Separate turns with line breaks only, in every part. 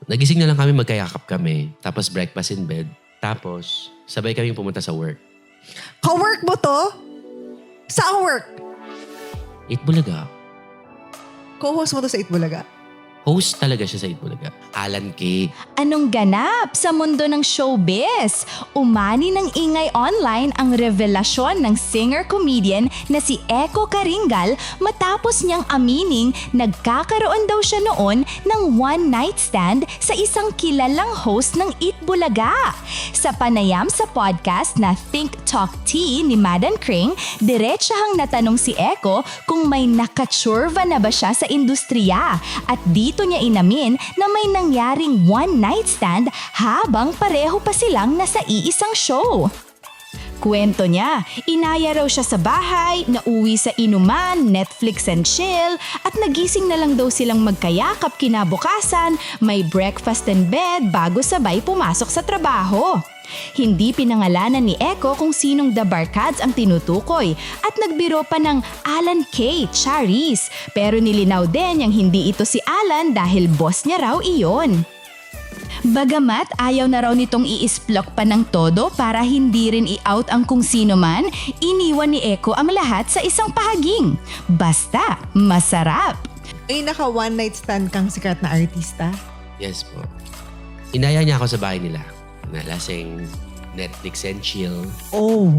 Nagising na lang kami, magkayakap kami. Tapos breakfast in bed. Tapos sabay kaming pumunta sa work.
Ka-work mo to? Saan work?
Eat Bulaga.
Co-host mo to sa Itbulaga?
Host talaga siya sa Eat Bulaga. Alan K.
Anong ganap sa mundo ng showbiz? Umani ng ingay online ang revelasyon ng singer-comedian na si Eko Karingal matapos niyang amining nagkakaroon daw siya noon ng one-night stand sa isang kilalang host ng Eat Bulaga. Sa panayam sa podcast na Think Talk Tea ni Madan Kring, diretsahang natanong si Eko kung may nakatsurva na ba siya sa industriya at dito niya inamin na may nangyaring one-night stand habang pareho pa silang nasa iisang show. Kwento niya, inaya raw siya sa bahay, nauwi sa inuman, Netflix and chill, at nagising na lang daw silang magkayakap kinabukasan, may breakfast and bed bago sabay pumasok sa trabaho. Hindi pinangalanan ni Eko kung sinong The Barkads ang tinutukoy at nagbiro pa ng Alan K. Charis, pero nilinaw din yang hindi ito si Alan dahil boss niya raw iyon. Bagamat ayaw na raw nitong i-isplok pa ng todo para hindi rin i-out ang kung sino man, iniwan ni Eko ang lahat sa isang pahaging. Basta, masarap!
Ay, naka one night stand kang sikat na artista?
Yes po. Inaya niya ako sa bahay nila. Nalasing Netflix and chill.
Oh.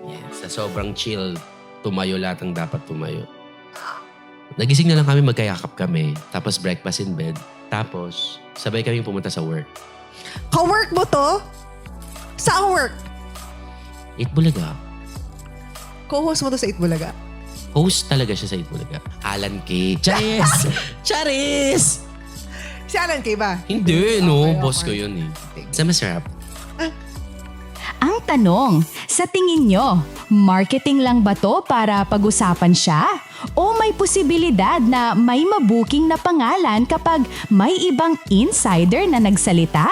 Yes, sa sobrang chill, tumayo lahat ang dapat tumayo. Nagising na lang kami, magkayakap kami. Tapos breakfast in bed. Tapos sabay kaming pumunta sa work.
Ka-work mo to? Saan work?
Eat Bulaga.
Co-host mo to sa Itbulaga?
Host talaga siya sa Eat Bulaga. Alan K. Charis! Charis!
Si Alan K ba?
Hindi, no.
Okay,
Boss ko
okay.
yun eh. Sa masarap.
Ang tanong, sa tingin nyo, marketing lang ba to para pag-usapan siya? O may posibilidad na may mabuking na pangalan kapag may ibang insider na nagsalita?